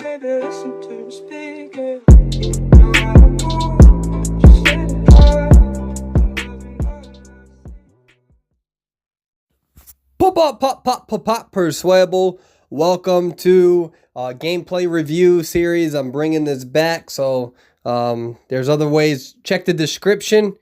baby, listen to me speak, yeah. No matter what, just let it go. Pop, Persuadable. Welcome to gameplay review series. I'm bringing this back, so there's other ways. Check the description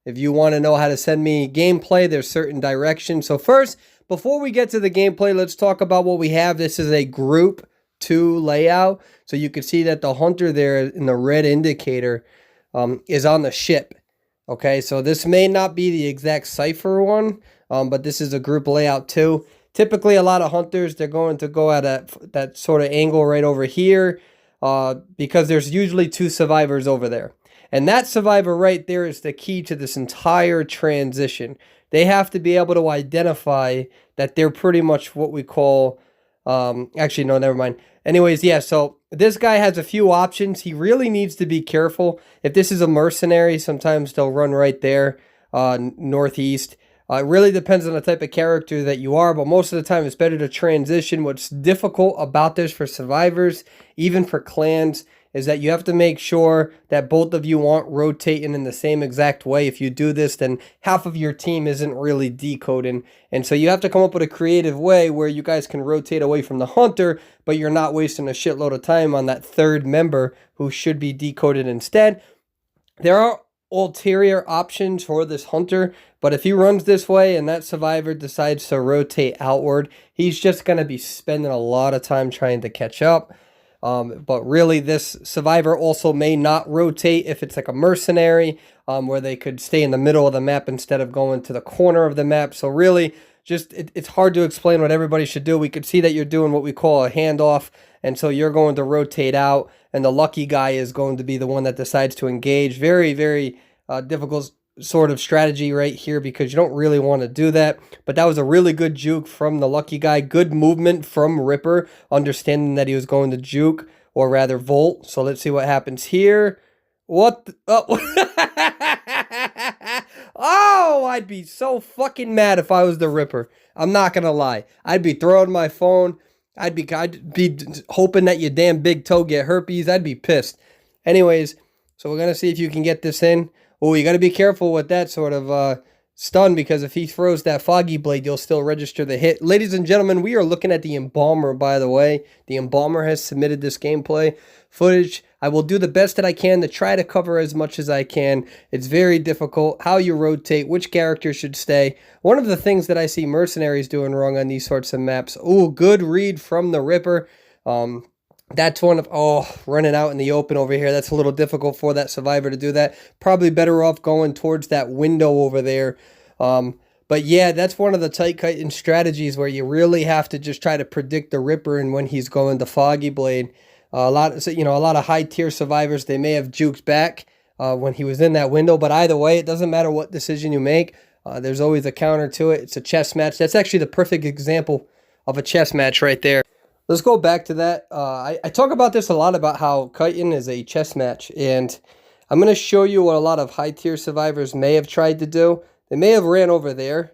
if you want to know how to send me gameplay. There's certain directions. So first, before we get to the gameplay, let's talk about what we have. This is a group 2 layout, so you can see that the hunter there in the red indicator is on the ship. Okay, so this may not be the exact cipher one, but this is a group layout too. Typically, a lot of hunters, they're going to go at that sort of angle right over here because there's usually 2 survivors over there. And that survivor right there is the key to this entire transition. They have to be able to identify that they're pretty much what we call... actually, no, never mind. Anyways, yeah, so this guy has a few options. He really needs to be careful. If this is a mercenary, sometimes they'll run right there, northeast. It really depends on the type of character that you are, but most of the time it's better to transition. What's difficult about this for survivors, even for clans, is that you have to make sure that both of you aren't rotating in the same exact way. If you do this, then half of your team isn't really decoding. And so you have to come up with a creative way where you guys can rotate away from the hunter, but you're not wasting a shitload of time on that third member who should be decoded instead. There are ulterior options for this hunter, but if he runs this way and that survivor decides to rotate outward, he's just going to be spending a lot of time trying to catch up. But really, this survivor also may not rotate if it's like a mercenary, where they could stay in the middle of the map instead of going to the corner of the map. So really, just it's hard to explain what everybody should do. We could see that you're doing what we call a handoff, and so you're going to rotate out, and the lucky guy is going to be the one that decides to engage. Very, very difficult sort of strategy right here because you don't really want to do that. But that was a really good juke from the lucky guy. Good movement from Ripper, understanding that he was going to juke, or rather volt. So let's see what happens here. What the, oh, I'd be so fucking mad if I was the Ripper. I'm not gonna lie. I'd be throwing my phone. I'd be hoping that your damn big toe get herpes. I'd be pissed. Anyways, so we're gonna see if you can get this in. Oh, you got to be careful with that sort of stun, because if he throws that foggy blade, you'll still register the hit. Ladies and gentlemen, we are looking at the Embalmer, by the way. The Embalmer has submitted this gameplay footage. I will do the best that I can to try to cover as much as I can. It's very difficult. How you rotate, which character should stay. One of the things that I see mercenaries doing wrong on these sorts of maps. Oh, good read from the Ripper. That's one of, running out in the open over here. That's a little difficult for that survivor to do that. Probably better off going towards that window over there. But yeah, that's one of the tight kiting strategies where you really have to just try to predict the Ripper and when he's going to foggy blade. A lot of high tier survivors, they may have juked back when he was in that window. But either way, it doesn't matter what decision you make. There's always a counter to it. It's a chess match. That's actually the perfect example of a chess match right there. Let's go back to that. I talk about this a lot, about how kiting is a chess match, and I'm going to show you what a lot of high-tier survivors may have tried to do. They may have ran over there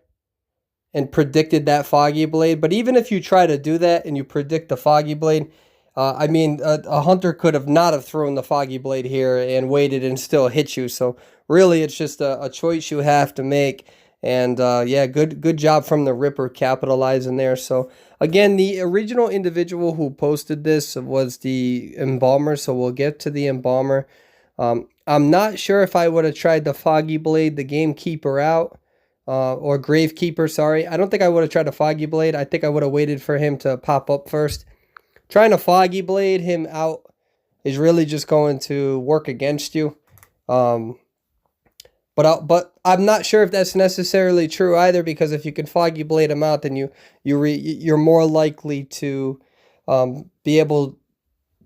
and predicted that foggy blade, but even if you try to do that and you predict the foggy blade, a hunter could have not have thrown the foggy blade here and waited and still hit you. So really, it's just a choice you have to make. And yeah, good job from the Ripper capitalizing there. So again, the original individual who posted this was the Embalmer, so we'll get to the Embalmer. I'm not sure if I would have tried the Foggy Blade, the Gamekeeper out, or Gravekeeper, sorry. I don't think I would have tried a Foggy Blade. I think I would have waited for him to pop up first. Trying to Foggy Blade him out is really just going to work against you. But I'm not sure if that's necessarily true either, because if you can foggy blade him out, then you're more likely to be able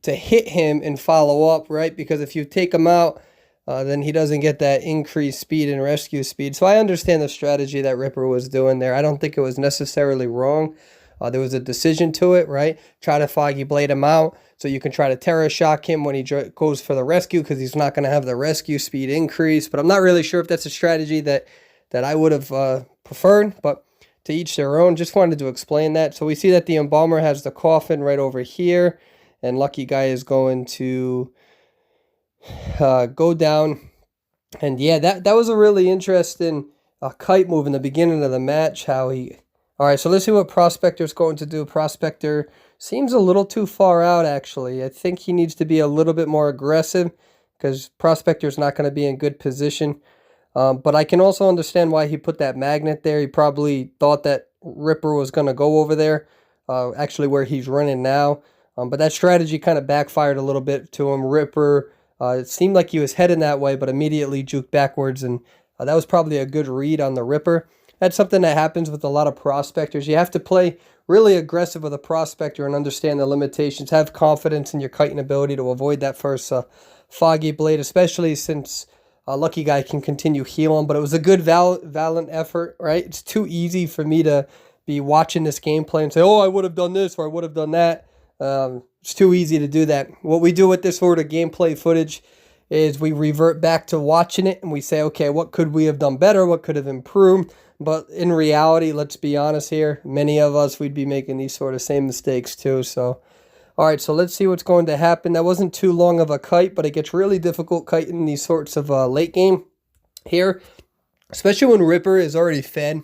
to hit him and follow up, right? Because if you take him out, then he doesn't get that increased speed and rescue speed. So I understand the strategy that Ripper was doing there. I don't think it was necessarily wrong. There was a decision to it, right? Try to foggy blade him out so you can try to terror shock him when he goes for the rescue, because he's not going to have the rescue speed increase. But I'm not really sure if that's a strategy that I would have preferred, but to each their own. Just wanted to explain that. So we see that the Embalmer has the coffin right over here, and Lucky Guy is going to go down. And yeah, that was a really interesting kite move in the beginning of the match. All right, so let's see what Prospector's going to do. Prospector seems a little too far out, actually. I think he needs to be a little bit more aggressive because Prospector's not going to be in good position. But I can also understand why he put that magnet there. He probably thought that Ripper was going to go over there, actually where he's running now. But that strategy kind of backfired a little bit to him. Ripper, it seemed like he was heading that way, but immediately juked backwards, and that was probably a good read on the Ripper. That's something that happens with a lot of prospectors. You have to play really aggressive with a prospector and understand the limitations. Have confidence in your kiting ability to avoid that first foggy blade, especially since Lucky Guy can continue healing. But it was a good valiant effort, right? It's too easy for me to be watching this gameplay and say, oh, I would have done this or I would have done that. It's too easy to do that. What we do with this sort of gameplay footage is we revert back to watching it and we say, okay, what could we have done better? What could have improved? But in reality, let's be honest here, many of us, we'd be making these sort of same mistakes too. So, all right, so let's see what's going to happen. That wasn't too long of a kite, but it gets really difficult kiting these sorts of late game here, especially when Ripper is already fed.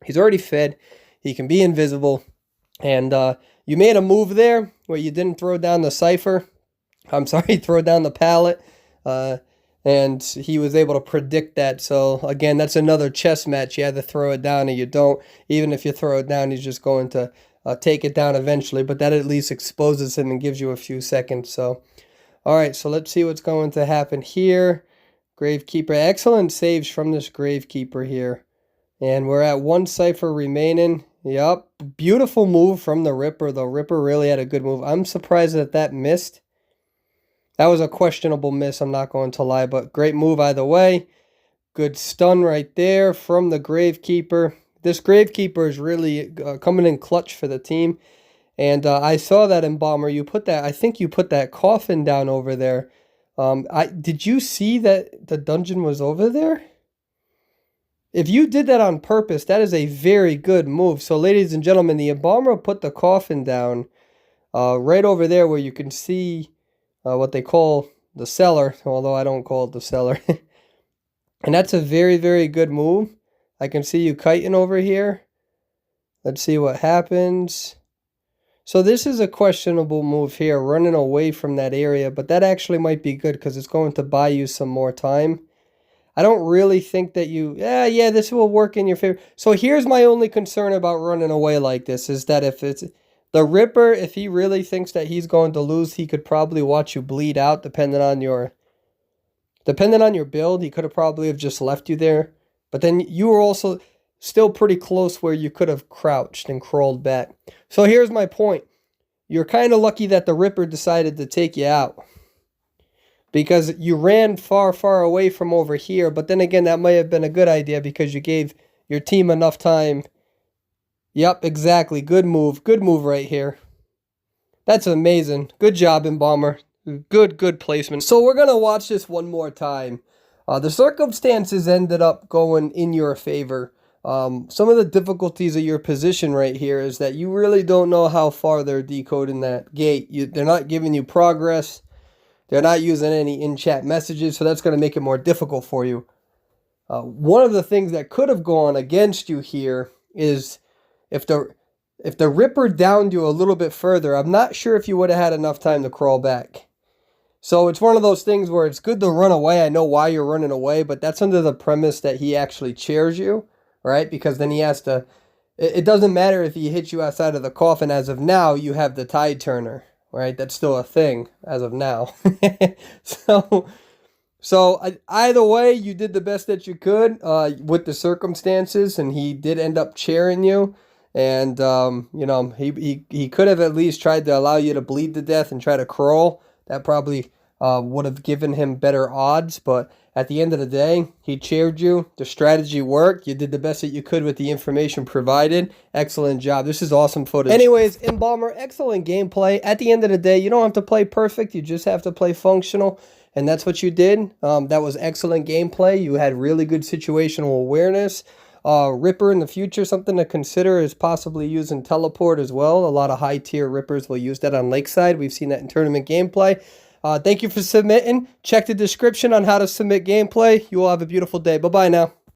He's already fed. He can be invisible. And you made a move there where you didn't throw down the cipher. I'm sorry, throw down the pallet. And he was able to predict that. So, again, that's another chess match. You had to throw it down, and you don't. Even if you throw it down, he's just going to take it down eventually. But that at least exposes him and gives you a few seconds. So, all right, so let's see what's going to happen here. Gravekeeper, excellent saves from this Gravekeeper here. And we're at one cipher remaining. Yup, beautiful move from the Ripper. The Ripper really had a good move. I'm surprised that missed. That was a questionable miss, I'm not going to lie, but great move either way. Good stun right there from the Gravekeeper. This Gravekeeper is really coming in clutch for the team. And I saw that Embalmer, I think you put that coffin down over there. Did you see that the dungeon was over there? If you did that on purpose, that is a very good move. So ladies and gentlemen, the Embalmer put the coffin down right over there where you can see what they call the cellar, although I don't call it the cellar. And that's a very, very good move. I can see you kiting over here. Let's see what happens. So this is a questionable move here, running away from that area, but that actually might be good because it's going to buy you some more time. I don't really think that yeah, this will work in your favor. So here's my only concern about running away like this is that if it's the Ripper, if he really thinks that he's going to lose, he could probably watch you bleed out depending on your build. He could have probably just left you there. But then you were also still pretty close where you could have crouched and crawled back. So here's my point. You're kind of lucky that the Ripper decided to take you out. Because you ran far, far away from over here. But then again, that might have been a good idea because you gave your team enough time. Yep, exactly. Good move. Good move right here. That's amazing. Good job, Embalmer. Good placement. So we're going to watch this one more time. The circumstances ended up going in your favor. Some of the difficulties of your position right here is that you really don't know how far they're decoding that gate. They're not giving you progress. They're not using any in-chat messages, so that's going to make it more difficult for you. One of the things that could have gone against you here is if the Ripper downed you a little bit further, I'm not sure if you would have had enough time to crawl back. So it's one of those things where it's good to run away. I know why you're running away, but that's under the premise that he actually chairs you, right? Because then he has to... It doesn't matter if he hits you outside of the coffin. As of now, you have the tide turner, right? That's still a thing as of now. So either way, you did the best that you could with the circumstances, and he did end up chairing you. And, he could have at least tried to allow you to bleed to death and try to crawl. That probably would have given him better odds. But at the end of the day, he chaired you. The strategy worked. You did the best that you could with the information provided. Excellent job. This is awesome footage. Anyways, Embalmer, excellent gameplay. At the end of the day, you don't have to play perfect. You just have to play functional. And that's what you did. That was excellent gameplay. You had really good situational awareness. Ripper in the future, something to consider is possibly using teleport as well. A lot of high tier Rippers will use that on Lakeside. We've seen that in tournament gameplay. Thank you for submitting. Check the description on how to submit gameplay. You all have a beautiful day. Bye-bye now.